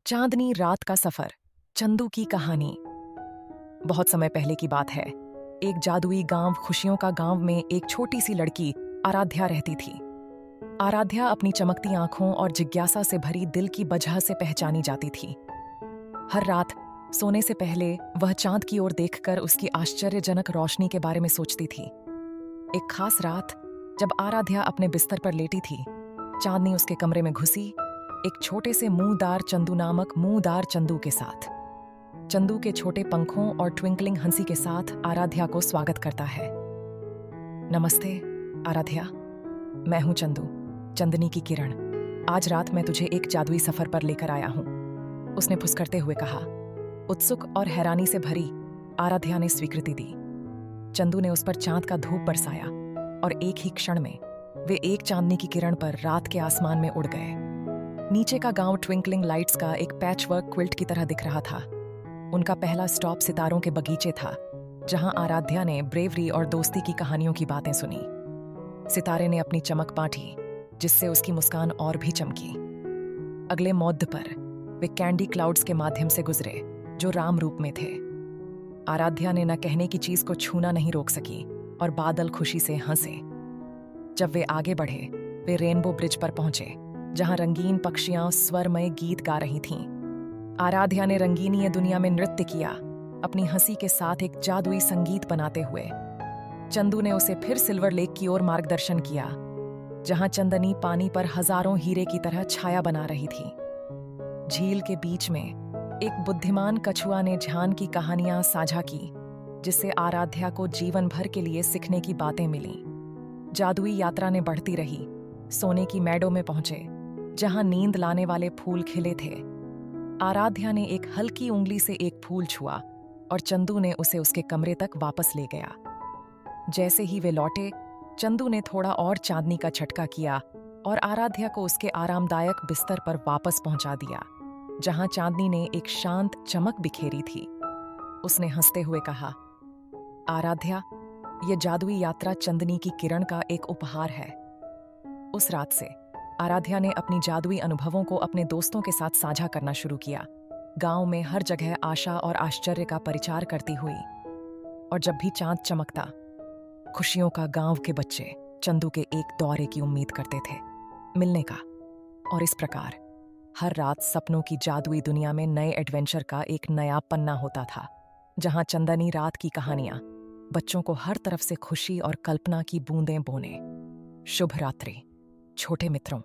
चांदनी रात का सफर, चंदू की कहानी। बहुत समय पहले की बात है। एक जादुई गांव, खुशियों का गांव में एक छोटी सी लड़की आराध्या रहती थी। आराध्या अपनी चमकती आंखों और जिज्ञासा से भरी दिल की वजह से पहचानी जाती थी। हर रात सोने से पहले वह चांद की ओर देखकर उसकी आश्चर्यजनक रोशनी के बारे में सोचती थी। एक खास रात, जब आराध्या अपने बिस्तर पर लेटी थी, चांदनी उसके कमरे में घुसी, एक छोटे से मुंहदार चंदू नामक मुंहदार चंदू के साथ। चंदू के छोटे पंखों और ट्विंकलिंग हंसी के साथ आराध्या को स्वागत करता है। नमस्ते आराध्या, मैं हूं चंदू, चंदनी की किरण। आज रात मैं तुझे एक जादुई सफर पर लेकर आया हूं, उसने फुसकरते हुए कहा। उत्सुक और हैरानी से भरी आराध्या ने स्वीकृति दी। चंदू ने उस पर चांद का धूप बरसाया और एक ही क्षण में वे एक चांदनी की किरण पर रात के आसमान में उड़ गए। नीचे का गांव ट्विंकलिंग लाइट्स का एक पैचवर्क क्विल्ट की तरह दिख रहा था। उनका पहला स्टॉप सितारों के बगीचे था, जहां आराध्या ने ब्रेवरी और दोस्ती की कहानियों की बातें सुनी। सितारे ने अपनी चमक बांटी, जिससे उसकी मुस्कान और भी चमकी। अगले मौद्ध पर वे कैंडी क्लाउड्स के माध्यम से गुजरे, जो राम रूप में थे। आराध्या ने न कहने की चीज को छूना नहीं रोक सकी और बादल खुशी से हंसे। जब वे आगे बढ़े, वे रेनबो ब्रिज पर पहुंचे, जहां रंगीन पक्षियां स्वरमय गीत गा रही थीं। आराध्या ने रंगीनी ये दुनिया में नृत्य किया, अपनी हंसी के साथ एक जादुई संगीत बनाते हुए। चंदू ने उसे फिर सिल्वर लेक की ओर मार्गदर्शन किया, जहां चंदनी पानी पर हजारों हीरे की तरह छाया बना रही थी। झील के बीच में एक बुद्धिमान कछुआ ने झान की कहानियां साझा की, जिससे आराध्या को जीवन भर के लिए सीखने की बातें मिलीं। जादुई यात्रा ने बढ़ती रही। सोने की मैडो में पहुंचे, जहां नींद लाने वाले फूल खिले थे। आराध्या ने एक हल्की उंगली से एक फूल छुआ और चंदू ने उसे उसके कमरे तक वापस ले गया। जैसे ही वे लौटे, चंदू ने थोड़ा और चांदनी का छटका किया और आराध्या को उसके आरामदायक बिस्तर पर वापस पहुंचा दिया, जहां चांदनी ने एक शांत चमक बिखेरी थी। उसने हंसते हुए कहा, आराध्या, ये जादुई यात्रा चंदनी की किरण का एक उपहार है। उस रात से आराध्या ने अपनी जादुई अनुभवों को अपने दोस्तों के साथ साझा करना शुरू किया, गांव में हर जगह आशा और आश्चर्य का परिचार करती हुई। और जब भी चांद चमकता, खुशियों का गांव के बच्चे चंदू के एक दौरे की उम्मीद करते थे, मिलने का। और इस प्रकार हर रात सपनों की जादुई दुनिया में नए एडवेंचर का एक नया पन्ना होता था, जहां चंदनी रात की कहानियां बच्चों को हर तरफ से खुशी और कल्पना की बूंदें बोने। शुभ रात्रि छोटे मित्रों।